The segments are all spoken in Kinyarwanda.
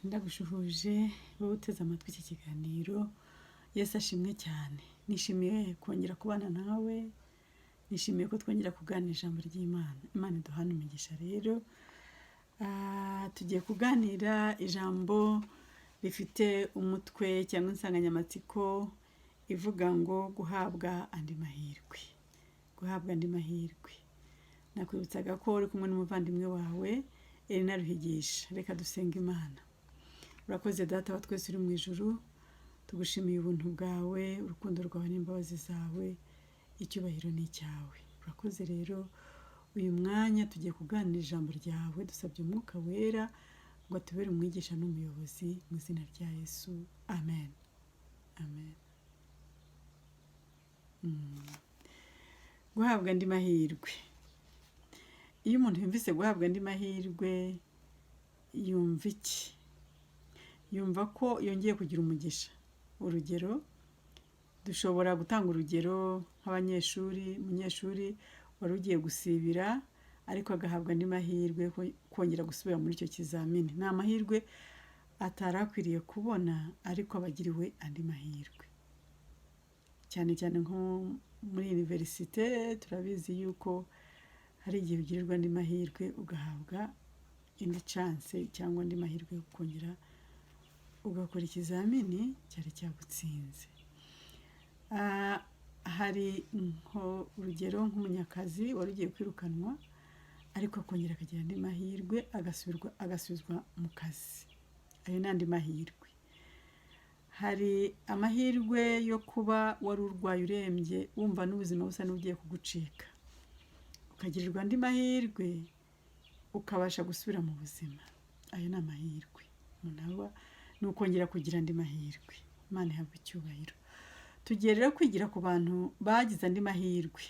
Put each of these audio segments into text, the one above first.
Ndagushuhuje wowe uteze amatwi iki kiganiro. Yesu ashimwe cyane. Nishimiye kongera kubana nawe, nishimiye ko twongera kuganira ijambo ry'Imana. Imana iduhane umugisha rero. Tugiye kuganira ijambo rifite umutwe cyangwa insanganyamatsiko ivuga ngo guhabwa andi mahirwe. Guhabwa andi mahirwe. Nakwibutsaga ko uri kumwe n'umuvandimwe wawe Elina Ruhigisha. Reka dusenga Imana. Urakoze Data wa twese uri mu ijuru, tugushimiye ubuntu bwawe, urukundo rwawe n'imbabazi zawe, icyubahiro ni icyawe. Urakoze rero, uyu mwanya tugiye kuganira ijambo ryawe, dusabye umwuka wera ngo atubere umwigisha n'umuyobozi mu izina rya Yesu. Amen. Amen. Guhabwa andi mahirwe. Iyo umuntu yumvise guhabwa andi mahirwe, yumva iki? Yumva ko yongeye kugira umugisha. Urugero, dushobora gutanga urugero umunyeshuri wari ugiye gusibira ariko agahabwa andi mahirwe kongera gusubira muri icyo kizamini. Ni amahirwe atari akwiriye kubona ariko abagiriwe andi mahirwe. Cyane cyane nko muri universite turabizi yuko hari igihe ugirirwa andi mahirwe ugahabwa indi chance cyangwa andi mahirwe yo kongera ugakora ikizamini cyari cyagutsinze. Hari urugero nk'umunyakazi wari ugiye kwirukanwa ariko akongera akagira andi mahirwe agasubizwa mu kazi. Ayo ni andi mahirwe. Hari amahirwe yo kuba wari urwaye urembye wumva n'ubuzima busa n'ugiye kugucika, ukagirirwa andi mahirwe ukabasha gusubira mu buzima. Ayo ni amahirwe. Umuntu ni ukongera kugira andi mahirwe. Imana ihabwe icyubahiro. Tugiye rero kwigira ku bantu bagize andi mahirwe.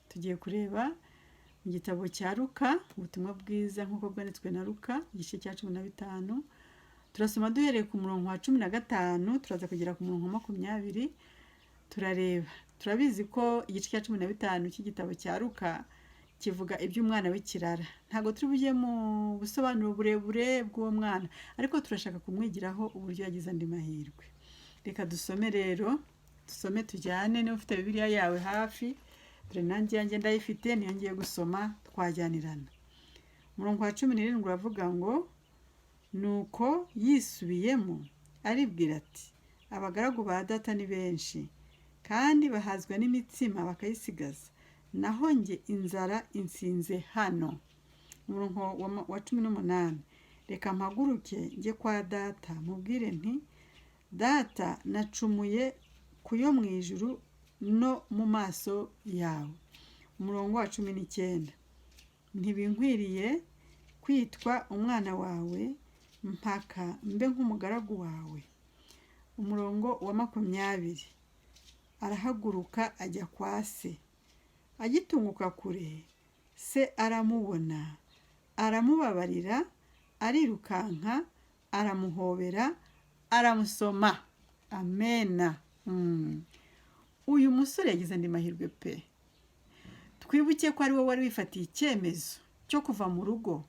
Tugiye kureba mu gitabo cya Luka, ubutumwa bwiza nk'uko bwanditswe na Luka, igice cya 15. Turasoma duhereye ku murongo wa 15, turaza kugera ku murongo wa 20. Turareba. Turabizi ko igice cya 15 cy'igitabo cya Luka kivuga iby'umwana w'ikirara. Ntago turi bujye mu busobanuro burebure bw'uwo mwana, ariko turashaka kumwigiraho uburyo yagize andi mahirwe. Reka dusome rero, dusome tujyane. Niba ufite Bibiliya yawe hafi, dore nanjye yanjye ndayifite, niyo ngiye gusoma twajyanirana. Umurongo wa 17 uravuga ngo, nuko yisubiyemo aribwira ati, abagaragu ba data ni benshi kandi bahazwa n'imitsima bakayisigaza, naho nge inzara insinze hano. Umurongo wa 18, reka mpaguruke njye kwa data mubwire nti, data nacumuye kuyo mu ijuru no mu maso yawe. Umurongo wa 19, ntibinkwiriye kwitwa umwana wawe mpaka mbe nk'umugaragu wawe. Umurongo wa 20, arahaguruka ajya kwa se. Agitunguka kure, se aramubona, aramubabarira, arirukanka, aramuhobera, aramusoma. Amena. Uyu musore yagize andi mahirwe pe. Twibuke ko ari we wari wifatiye icyemezo cyo kuva mu rugo,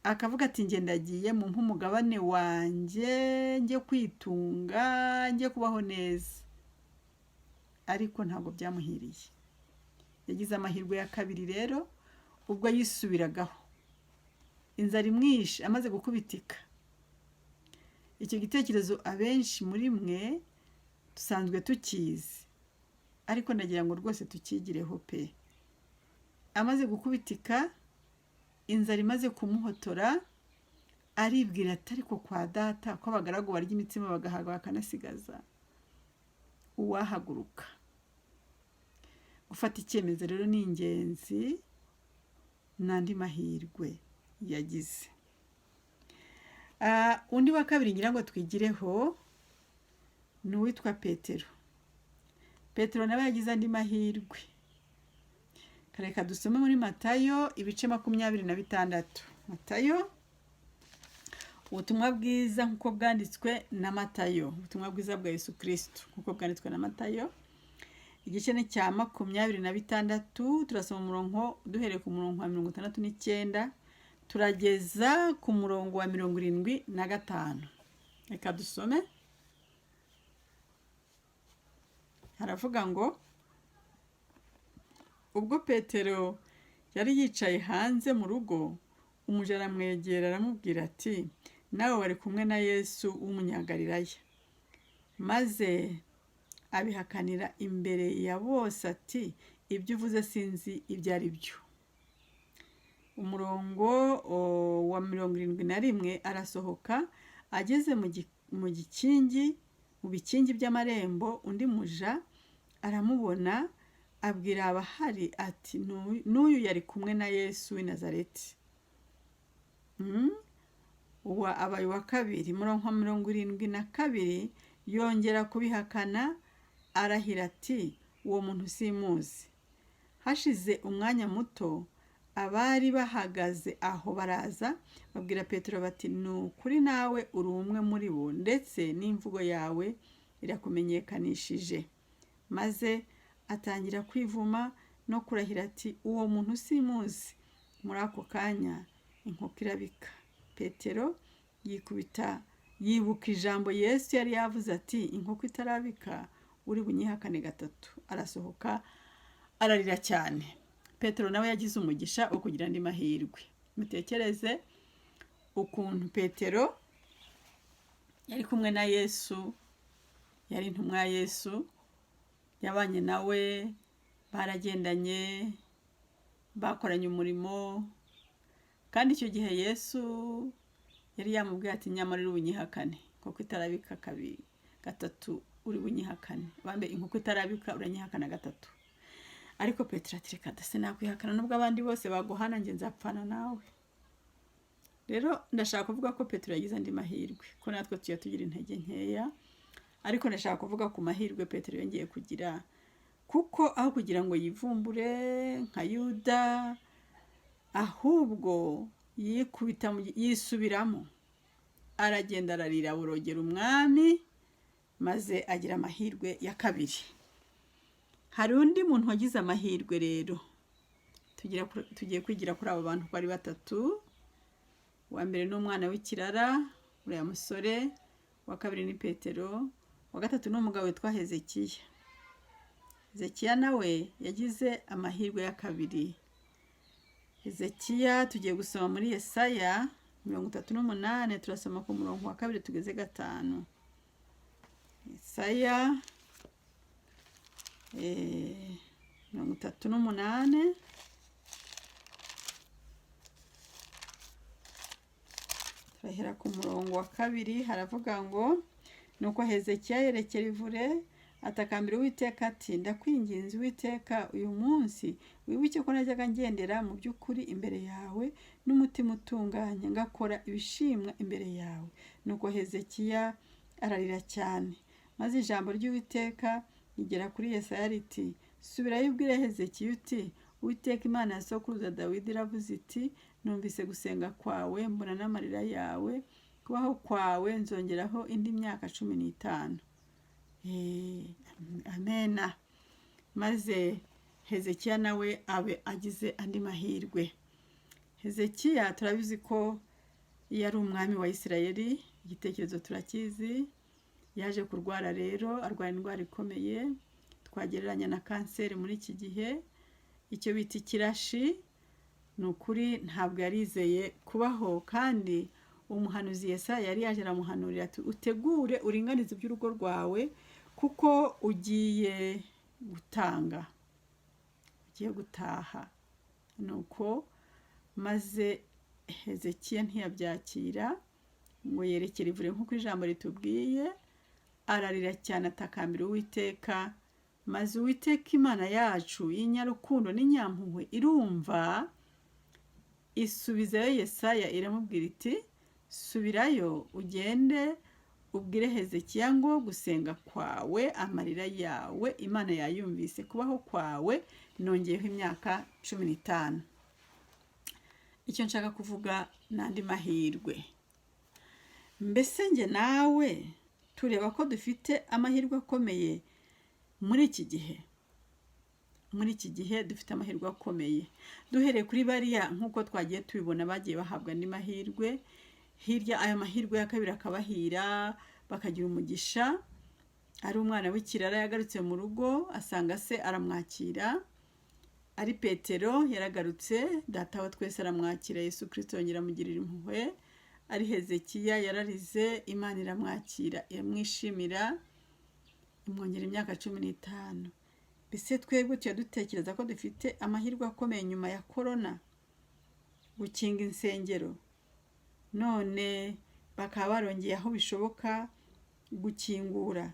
akavuga ati nge ndagiye mu mpumugabane wanjye, nge kwitunga, nge kubaho neza. Ariko ntabwo byamuhiriye. Yagize amahirwe ya kabiri rero ubwo yisubiragaho. Inzara imwishe amaze gukubitika. Icyo gitekerezo abenshi muri mwe dusanzwe tukizi, ariko nagira ngo rwose tukigireho pe. Amaze gukubitika, inzara imaze kumuhotora, aribwira ati ariko kwa data ko abagaragu barya imitsima bagahaga bakanasigaza, uwahaguruka. Gufata icyemezo rero ni ingenzi, n'andi mahirwe yagize. Undi wa kabiri ngira ngo twigireho ni uwitwa Petero. Petero nawe yagize andi mahirwe. Reka dusome muri Matayo ibice 26. Matayo, ubutumwa bwiza nk'uko bwanditswe na Matayo, ubutumwa bwiza bwa Yesu Kristo nk'uko bwanditswe na Matayo, igice cya 26. Turasoma umurongo duhereye ku murongo wa 69 turageza ku murongo wa 75. Reka dusome. Haravuga ngo ubwo Petero yari yicaye hanze mu rugo, umuja aramwegera aramubwira ati, nawe wari kumwe na Yesu w'umunyagalilaya. Maze abihakanira imbere ya bose ati, ibyo uvuze sinzi ibyo ari byo. Umurongo wa 71 arasohoka, ageze mu bikingi by'amarembo, undi muja aramubona, abwira abahari ati, n'uyu yari kumwe na Yesu w'i Nazareti. Abaye wa kabiri. Umurongo wa 72 yongera kubihakana, arahira ati, uwo muntu simuzi. Hashize umwanya muto, abari bahagaze aho baraza babwira Petero bati, nukuri nawe uri umwe muri bo, ndetse n'imvugo yawe irakumenyekanishije. Maze atangira kwivuma no kurahira ati, uwo muntu simuzi. Muri ako kanya inkoko irabika. Petero yibuka ijambo Yesu yari yavuze ati, inkoko itarabika uri bunyihakane gatatu. Arasohoka ararira cyane. Petero nawe yagize umugisha wo kugira andi mahirwe. Mutekereze ukuntu Petero yari kumwe na Yesu, yari intumwa ya Yesu, yabanye nawe, baragendanye, bakoranye umurimo, kandi icyo gihe Yesu yari yamubwiye ati, nyamara uri bunyihakane, kuko itarabika gatatu uri bunyihakane. Bambe inkoko itarabika uranyihakana gatatu. Ariko Petero ati, reka dase nakwihakana nubwo abandi bose baguhana, njye nzapfana nawe. Rero ndashaka kuvuga ko Petero yagize andi mahirwe, ko natwe tuya tugira intege nkeya, ariko ndashaka kuvuga ku mahirwe Petero yongeye kugira, kuko aho kugira ngo yivumbure nka Yuda, ahubwo yisubiramo, aragenda ararira borogera umwami, maze agira amahirwe ya kabiri. Hari undi muntu wagize amahirwe rero, tugiye kwigira kuri abo bantu ko ari batatu. Wa mbere ni umwana w'ikirara, uriya musore. Wa kabiri ni Petero. Wa gatatu ni umugabo witwa Hezekiya. Hezekiya nawe yagize amahirwe ya kabiri. Hezekiya tugiye gusoma muri Yesaya 38, turasoma ku murongo wa 2 tugeze 5. Yesaya 38. Turahera ku murongo wa 2, haravuga ngo, nuko Hezekiya yerekera ivure, atakambira Uwiteka ati, ndakwinginze Uwiteka, uyu munsi wibuke ko najyaga ngendera mu by'ukuri imbere yawe n'umutima utunganye, ngakora ibishimwa imbere yawe. Nuko Hezekiya ararira cyane, maze ijambo ry'Uwiteka rigera kuri Yesaya riti, subirayo ubwire Hezekiya uti, Uwiteka Imana ya sokuruza Dawidi iravuze iti, numvise gusenga kwawe, mbona n'amarira yawe, kubaho kwawe nzongeraho indi myaka 15. Amena. Maze Hezekiya nawe abe agize andi mahirwe. Hezekiya turabizi ko yari umwami wa Isirayeli, igitekerezo turakizi. Yaje kurwara rero, arwara indwara ikomeye, twagereranya na kanseri muri iki gihe, icyo bita ikirashi. Ni ukuri ntabwo yarizeye kubaho, kandi umuhanuzi Yesaya yari yaje aramuhanurira ati, utegure uringanize iby'urugo rwawe, kuko ugiye gutanga, ugiye gutaha. Nuko maze Hezekiya ntiyabyakira, ngo yerekere ivure nk'uko ijambo ritubwiye, ararira cyane atakambira Uwiteka, maze Uwiteka Imana yacu y'inyarukundo n'inyampuhwe irumva, isubizayo Yesaya iramubwira iti, subirayo ugende ubwire Hezekiya ngo gusenga kwawe, amarira yawe Imana yayumvise, kubaho kwawe nongeyeho imyaka 15. Icyo nshaka kuvuga n'andi mahirwe. Mbese nge nawe tureba ko dufite amahirwe akomeye muri iki gihe. muri iki gihe dufite amahirwe akomeye, duhereye kuri bariya nk'uko twagiye tubibona bagiye bahabwa andi mahirwe, hirya aya mahirwe ya kabiri akabahira bakagira umugisha. Ari umwana w'ikirara yagarutse mu rugo asanga se aramwakira, ari Petero yaragarutse data wa twese aramwakira, Yesu Kristo yongera amugirira impuhwe. Ari Hezekiya yararize, Imana iramwakira iramwishimira imwongera imyaka 15. Mbese twebwe tuya dutekereza ko dufite amahirwe akomeye nyuma ya korona, gukinga insengero, none bakaba barongeye aho bishoboka gukingura,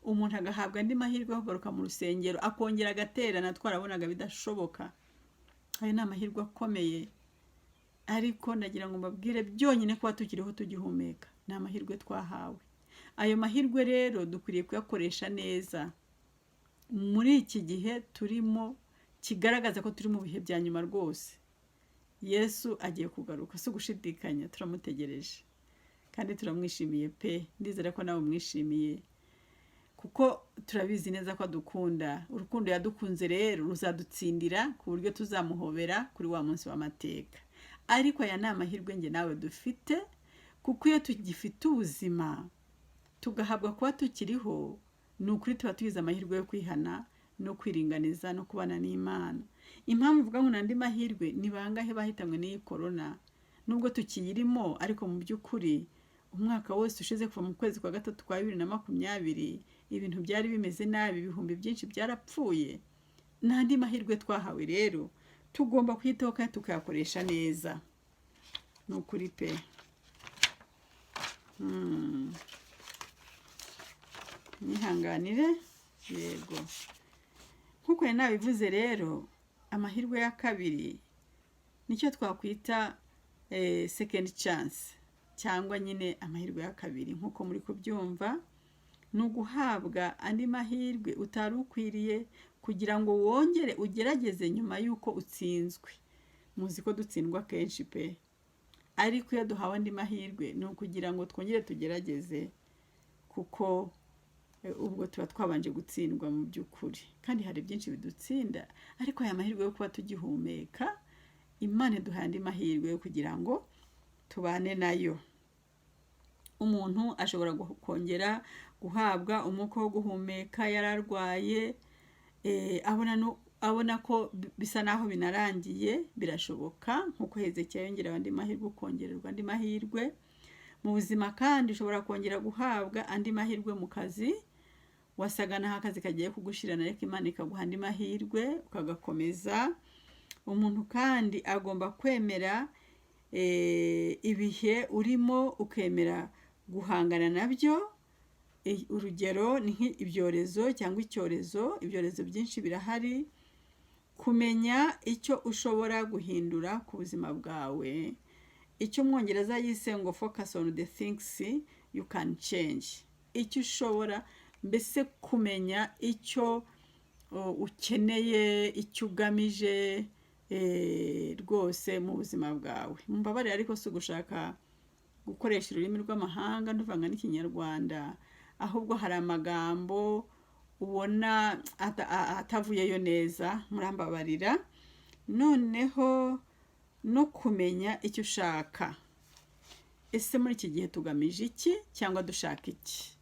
umuntu agahabwa andi mahirwe yo kugaruka mu rusengero akongera agaterana twarabonaga bidashoboka. Ayo ni amahirwe akomeye, ariko ndagira ngo mbabwire byonyine kuba tukiriho tugihumeka ni amahirwe twahawe. Ayo mahirwe rero dukwiriye kuyakoresha neza muri iki gihe turimo, kigaragaza ko turi mu bihe bya nyuma rwose. Yesu agiye kugaruka, si ugushidikanya, turamutegereje kandi turamwishimiye pe. Ndizera ko nawe mwishimiye, kuko turabizi neza ko adukunda. Urukundo yadukunze rero ruzadutsindira ku buryo tuzamuhobera kuri wa munsi w'amateka. Ariko aya ni amahirwe nge nawe dufite, kuko iyo tugifite ubuzima tugahabwa kuba tukiriho, ni ukuri tuba tugize amahirwe yo kwihana no kwiringaniza no kubana n'Imana. Impamvu mvuga ngo n'andi mahirwe, ni bangahe bahitanywe n'iyi korona nubwo tukiyirimo, ariko mu by'ukuri umwaka wose ushize kuva mu kwezi kwa gatatu kwa 2020 ibintu byari bimeze nabi, ibihumbi byinshi byarapfuye. N'andi mahirwe twahawe rero tugomba kwitaho kandi tukayakoresha neza, ni ukuri pe. Nihanganire, yego. Nkuko nabivuze rero, amahirwe ya kabiri nicyo twakwita second chance, cyangwa nyine amahirwe ya kabiri. Nkuko muri kubyumva, ni uguhabwa andi mahirwe utari ukwiriye kugira ngo wongere ugerageze nyuma y'uko utsinzwe. Muzi ko dutsindwa kenshi pe, ariko iyo duhawe andi mahirwe ni ukugira ngo twongere tugerageze, kuko ubwo tuba twabanje gutsindwa mu by'ukuri. Kandi hari byinshi bidutsinda, ariko aya mahirwe yo kuba tugihumeka, Imana iduhaye andi mahirwe yo kugira ngo tubane nayo. Umuntu ashobora kongera guhabwa umwuka wo guhumeka yararwaye, abona ko bisa naho binarangiye, birashoboka. Nkuko Hezekiya yongera andi mahirwe, kongererwa andi mahirwe mu buzima. Kandi ushobora kongera guhabwa andi mahirwe mu kazi, wasaga naho akazi kagiye kugushirana, ariko Imana ikaguha andi mahirwe ukagakomeza. Umuntu kandi agomba kwemera ibihe urimo, ukemera guhangana nabyo. Urugero ni nk'ibyorezo cyangwa icyorezo. Ibyorezo byinshi birahari. Kumenya icyo ushobora guhindura ku buzima bwawe, icyo umwongereza yise ngo focus on the things you can change. Icyo ushobora, mbese kumenya icyo ukeneye, icyo ugamije rwose mu buzima bwawe. Mumbabarire, ariko si ugushaka gukoresha ururimi rw'amahanga nduvanga n'ikinyarwanda, ahubwo hari amagambo ubona atavuyeyo neza, murambabarira. Noneho no kumenya icyo ushaka. Ese muri iki gihe tugamije iki cyangwa dushaka iki?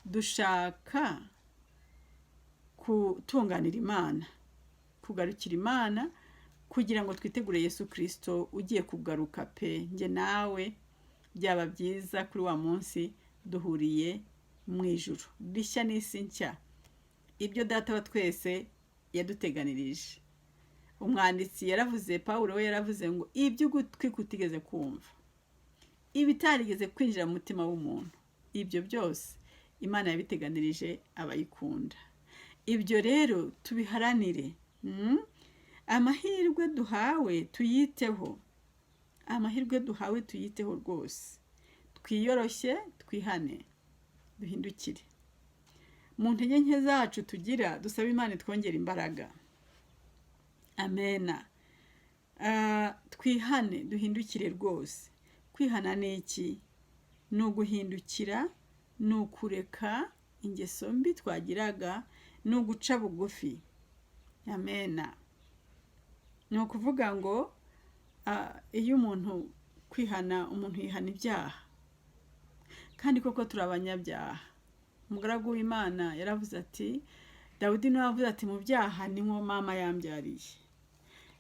Dushaka kutunganira Imana, kugarukira Imana, kugira ngo twitegure Yesu Kristo ugiye kugaruka pe. Nge nawe byaba byiza kuri wa munsi duhuriye mu ijuru rishya n'isi nshya, ibyo data wa twese yaduteganirije. Umwanditsi yaravuze, Pawulo we yaravuze ngo ibyo ugutwi kutigeze kumva, ibitarigeze kwinjira mu mutima w'umuntu, ibyo byose Imana yabiteganirije abayikunda. Ibyo rero tubiharanire. Amahirwe duhawe tuyiteho, amahirwe duhawe tuyiteho rwose. Twiyoroshye, twihane, duhindukire. Mu ntege nke zacu tugira, dusaba Imana twongera imbaraga. Amena. Twihane, duhindukire rwose. Kwihana ni iki? Ni uguhindukira, ni ukureka ingeso mbi twagiraga, ni uguca bugufi. amena. Ni ukuvuga ngo iyo umuntu umuntu yihana ibyaha, kandi koko turi abanyabyaha. Umugaragu w'Imana yaravuze ati, Dawidi niwe wavuze ati, mu byaha ni nko mama yambyariye.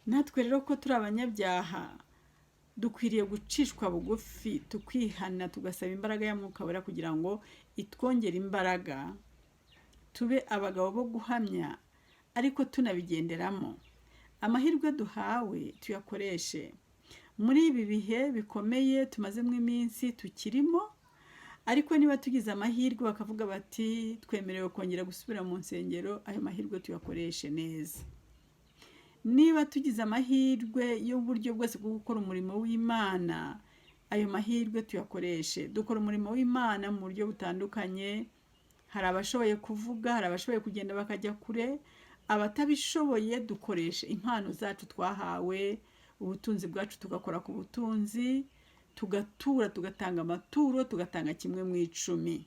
Natwe rero ko turi abanyabyaha, dukwiriye gucishwa bugufi, tukihana, tugasaba imbaraga ya Mwuka Wera kugira ngo itwongere imbaraga, tube abagabo bo guhamya, ariko tunabigenderamo. Amahirwe duhawe tuyakoreshe muri ibi bihe bikomeye tumazemo iminsi tukirimo. Ariko niba tugize amahirwe bakavuga bati twemerewe kongera gusubira mu nsengero, ayo mahirwe tuyakoreshe neza. Niba tugize amahirwe y'uburyo bwose bwo gukora umurimo w'Imana, ayo mahirwe tuyakoreshe. Dukora umurimo w'Imana mu buryo butandukanye. Hari abashoboye kuvuga, hari abashoboye kugenda bakajya kure. Abatabishoboye dukoresha impano zacu twahawe, ubutunzi bwacu tugakora ku butunzi, tugatura, tugatanga amaturo, tugatanga 1/10.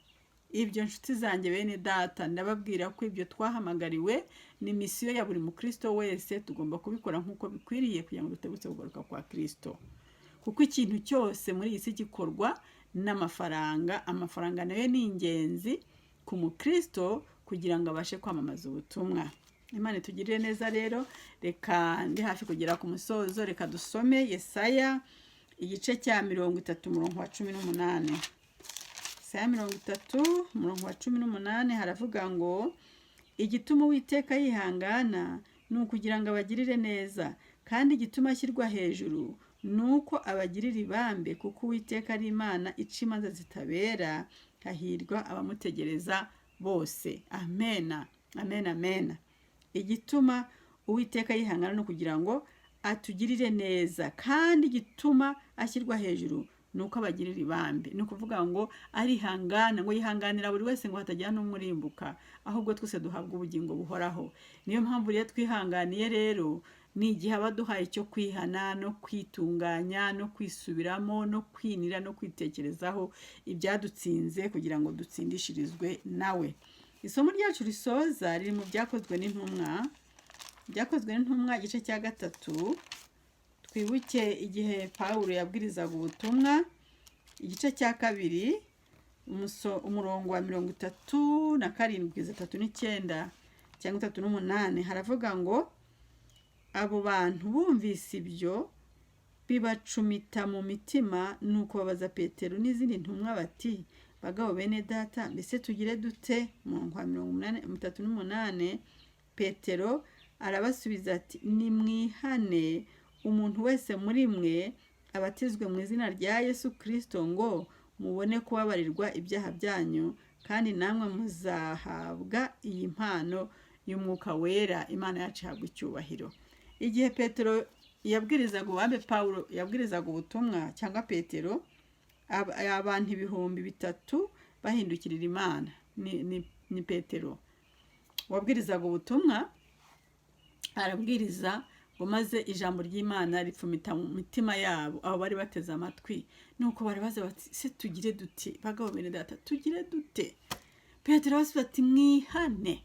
Ibyo nshuti zanjye bene data, ndababwira ko ibyo twahamagariwe ni misiyo ya buri mukristo wese. Tugomba kubikora nk'uko bikwiriye kugira ngo dutegutse kugaruka kwa Kristo. Kuko ikintu cyose muri iyi si gikorwa n'amafaranga. Amafaranga nayo ni ingenzi ku mukristo kugira ngo abashe kwamamaza ubutumwa. Imana itugirire neza rero. Reka ndi hafi kugera ku musozo, reka dusome Yesaya igice cya 30 umurongo wa 18. Yesaya 30 umurongo wa 18 haravuga ngo, igituma Uwiteka yihangana ni ukugira ngo abagirire neza, kandi igituma ashyirwa hejuru ni uko abagirira ibambe, kuko Uwiteka ari Imana ica imanza zitabera. Hahirwa abamutegereza bose. Amena, amena, amena. Igituma Uwiteka yihangana no kugira ngo atugirire neza, kandi igituma ashyirwa hejuru nuko abagirira ibambe. Ni ukuvuga ngo arihangana, ngo yihanganira buri wese ngo hatagira n'umurimbuka, ahubwo twese duhabwa ubugingo buhoraho. Niyo mpamvu rero twihanganiye rero, ni igihe abaduhaye cyo kwihana no kwitunganya no kwisubiramo no kwinira no kwitekerezaho ibyadutsinze kugira ngo dutsindishirizwe nawe. Isomo ryacu risoza riri mu byakozwe n'intumwa. Byakozwe n'intumwa igice cya 3. Twibuke igihe Pawulo yabwirizaga ubutumwa. Igice cya 2 umurongo wa 37-39 cyangwa 38 haravuga ngo, abo bantu bumvise ibyo bibacumita mu mitima, nuko babaza Petero n'izindi ntumwa bati, bagabo bene data, mbese tugire dute? Umurongo wa 38 Petero arabasubiza ati, nimwihane umuntu wese muri mwe abatizwe mu izina rya Yesu Kristo ngo mubone kubabarirwa ibyaha byanyu, kandi namwe muzahabwa iyi mpano y'Umwuka Wera. Imana yacu ihabwa icyubahiro. Igihe Petero yabwirizaga ubambe, Pawulo yabwirizaga ubutumwa cyangwa Petero, abantu 3,000 bahindukirira Imana. Ni Petero wabwirizaga ubutumwa, arabwiriza ngo maze ijambo ry'Imana ripfumita mu mitima yabo. Abo bari bateze amatwi, nuko bari baza bati, se tugire dute? Bagabo bene data, tugire dute? Petero basubiza ati, mwihane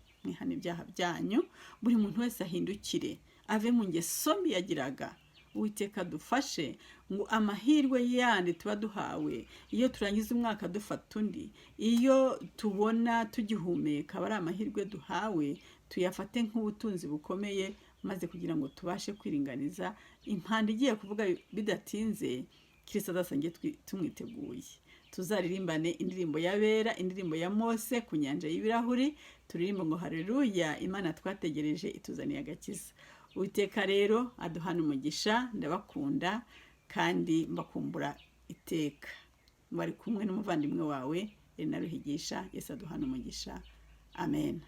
ibyaha byanyu, buri muntu wese ahindukire ave mu ngeso mbi yagiraga. Uwiteka dufashe ngo amahirwe yandi tuba duhawe, iyo turangiza umwaka dufata undi, iyo tubona tugihumeka, bari amahirwe duhawe, tuyafate nk'ubutunzi bukomeye, maze kugira ngo tubashe kwiringaniza impanda igiye kuvuga bidatinze, Kristo azasange tumwiteguye. Tuzaririmbane indirimbo y'abera, indirimbo ya Mose ku nyanja y'ibirahuri, turirimba ngo haleluya, Imana twategereje ituzaniye agakiza. Uwiteka rero aduhana umugisha. Ndabakunda kandi mbakumbura iteka. Bari kumwe n'umuvandimwe wawe Elena Ruhigisha. Yesu aduhana umugisha. Amen.